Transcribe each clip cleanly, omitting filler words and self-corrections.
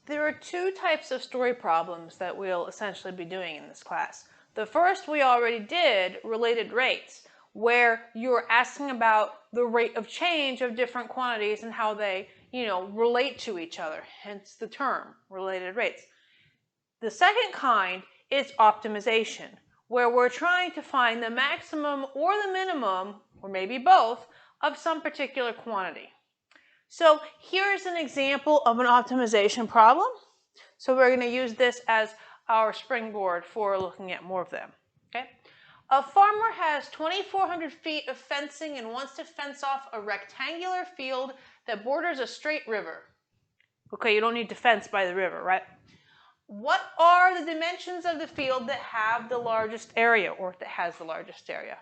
There are two types of story problems that we'll essentially be doing in this class. The first we already did, related rates, where you're asking about the rate of change of different quantities and how they, relate to each other, hence the term, related rates. The second kind is optimization, where we're trying to find the maximum or the minimum, or maybe both, of some particular quantity. So here's an example of an optimization problem. So we're going to use this as our springboard for looking at more of them. Okay? A farmer has 2,400 feet of fencing and wants to fence off a rectangular field that borders a straight river. Okay, you don't need to fence by the river, right? What are the dimensions of the field that have the largest area, or that has the largest area?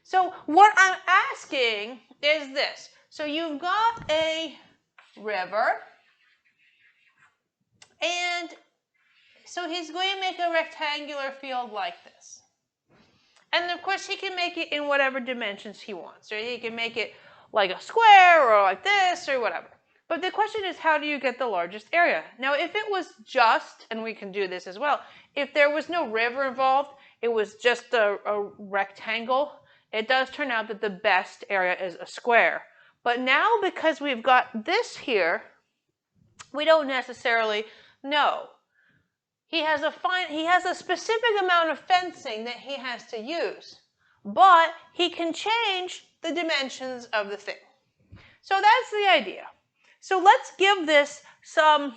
So what I'm asking is this. So you've got a river, and so he's going to make a rectangular field like this. And of course he can make it in whatever dimensions he wants. Right? He can make it like a square or like this or whatever. But the question is, how do you get the largest area? Now, if it was just, and we can do this as well, if there was no river involved, it was just a rectangle, it does turn out that the best area is a square. But now, because we've got this here, we don't necessarily know. He has a specific amount of fencing that he has to use, but he can change the dimensions of the thing. So that's the idea. So let's give this some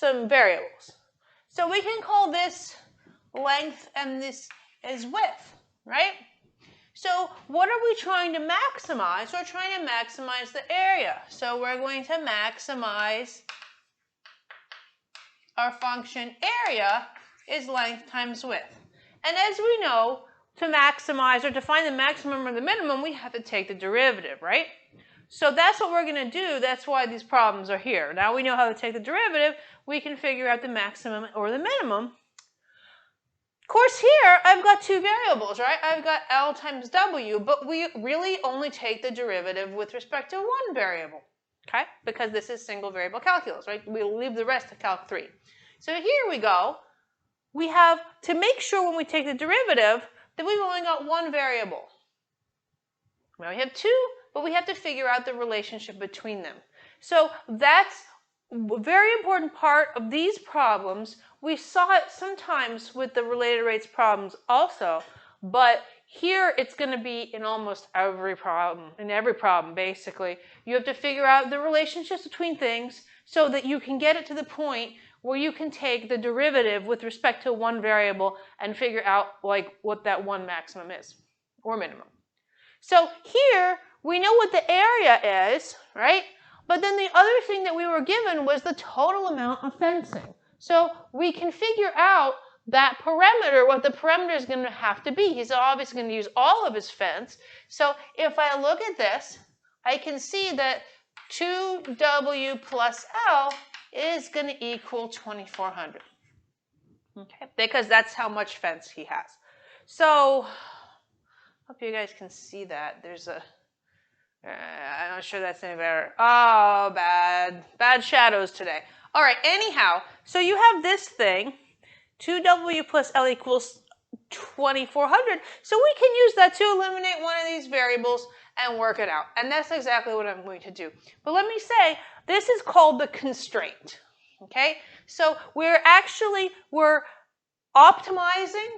variables. So we can call this length and this is width, right? So what are we trying to maximize? We're trying to maximize the area. So we're going to maximize our function area is length times width. And as we know, to maximize or to find the maximum or the minimum, we have to take the derivative, right? So that's what we're going to do. That's why these problems are here. Now we know how to take the derivative. We can figure out the maximum or the minimum. Of course, here I've got two variables, right? I've got L times W, but we really only take the derivative with respect to one variable, okay? Because this is single variable calculus, right? We'll leave the rest to Calc 3. So here we go. We have to make sure when we take the derivative that we've only got one variable. Now we have two, but we have to figure out the relationship between them. So that's a very important part of these problems. We saw it sometimes with the related rates problems also, but here it's going to be in almost every problem, basically. You have to figure out the relationships between things so that you can get it to the point where you can take the derivative with respect to one variable and figure out like what that one maximum is or minimum. So here we know what the area is, right? But then the other thing that we were given was the total amount of fencing. So we can figure out that parameter, what the parameter is going to have to be. He's obviously going to use all of his fence. So if I look at this, I can see that 2W plus L is going to equal 2,400. Okay, because that's how much fence he has. So hope you guys can see that. There's a I'm not sure that's any better. Oh, bad shadows today. All right, anyhow, so you have this thing, 2W plus L equals 2,400. So we can use that to eliminate one of these variables and work it out. And that's exactly what I'm going to do. But let me say, this is called the constraint. Okay? So we're optimizing,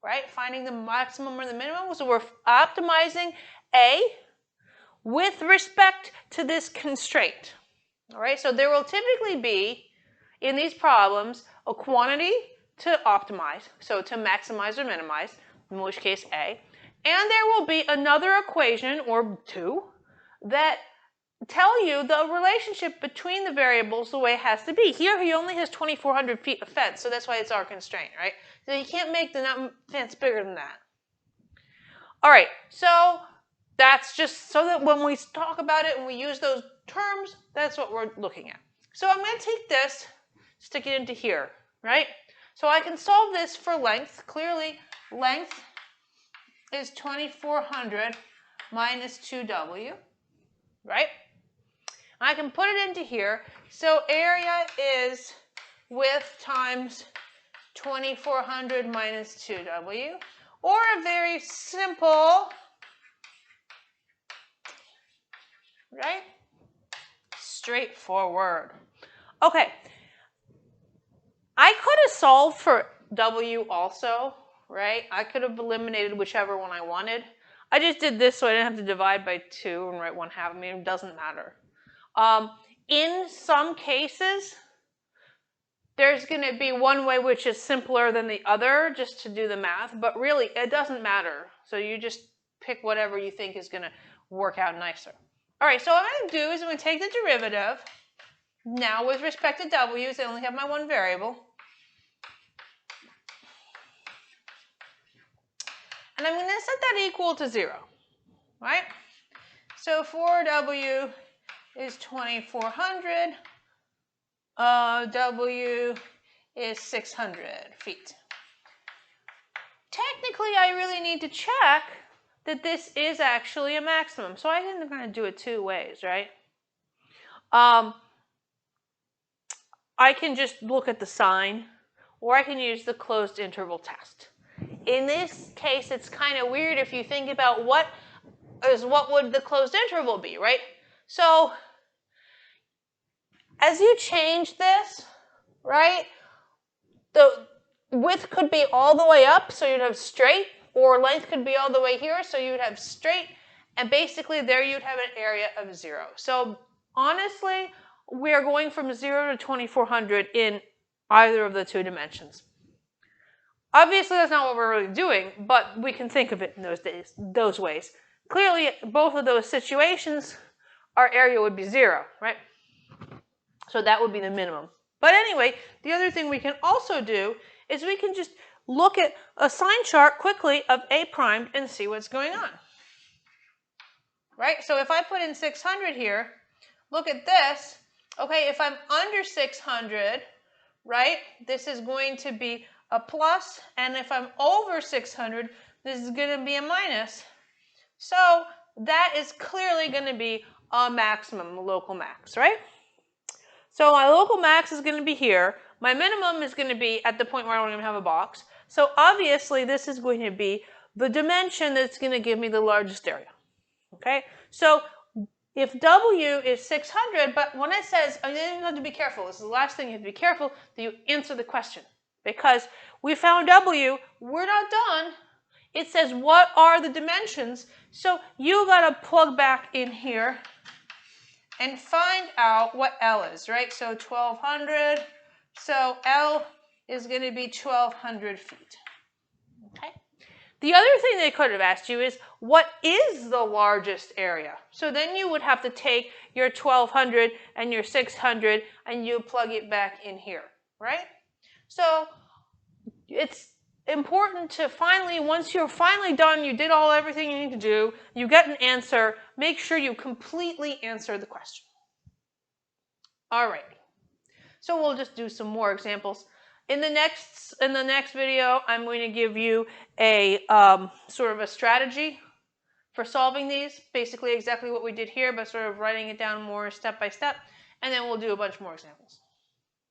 right? Finding the maximum or the minimum. So we're optimizing A with respect to this constraint. All right, so there will typically be, in these problems, a quantity to optimize, so to maximize or minimize, in which case A, and there will be another equation, or two, that tell you the relationship between the variables the way it has to be. Here he only has 2,400 feet of fence, so that's why it's our constraint, right? So you can't make the fence bigger than that. All right, so that's just so that when we talk about it and we use those terms, that's what we're looking at. So I'm going to take this, stick it into here, right? So I can solve this for length. Clearly, length is 2,400 minus 2W, right? I can put it into here. So area is width times 2400 minus 2W, or a very simple, right? Straightforward. Okay. I could have solved for W also, right? I could have eliminated whichever one I wanted. I just did this so I didn't have to divide by 2 and write 1/2. I mean, it doesn't matter. In some cases, there's going to be one way which is simpler than the other just to do the math, but really it doesn't matter. So you just pick whatever you think is going to work out nicer. All right, so what I'm going to do is I'm going to take the derivative. Now with respect to w's, I only have my one variable. And I'm going to set that equal to 0, right? So 4w is 2400. W is 600 feet. Technically, I really need to check that this is actually a maximum. So I think I'm going to do it 2 ways, right? I can just look at the sign, or I can use the closed interval test. In this case, it's kind of weird if you think about what would the closed interval be, right? So as you change this, right, the width could be all the way up, so you'd have straight, or length could be all the way here, so you'd have straight, and basically there you'd have an area of 0. So honestly, we're going from 0 to 2400 in either of the 2 dimensions. Obviously, that's not what we're really doing, but we can think of it in those ways. Clearly, both of those situations, our area would be 0, right? So that would be the minimum. But anyway, the other thing we can also do is we can just look at a sign chart quickly of A prime and see what's going on. Right? So if I put in 600 here, look at this. Okay, if I'm under 600, right, this is going to be a plus, and if I'm over 600, this is going to be a minus. So that is clearly going to be a maximum, a local max, right? So my local max is going to be here. My minimum is going to be at the point where I don't even have a box. So obviously this is going to be the dimension that's going to give me the largest area. Okay? So if W is 600, but when it says, you have to be careful. This is the last thing you have to be careful that you answer the question. Because we found W, we're not done. It says, what are the dimensions? So you got to plug back in here and find out what L is, right? So 1200, so L is going to be 1200 feet, okay? The other thing they could have asked you is, what is the largest area? So then you would have to take your 1200 and your 600 and you plug it back in here, right? So it's important to finally, once you're finally done, you did everything you need to do, you get an answer, make sure you completely answer the question. All right. So we'll just do some more examples. In the next video, I'm going to give you a sort of a strategy for solving these, basically exactly what we did here, but sort of writing it down more step by step, and then we'll do a bunch more examples.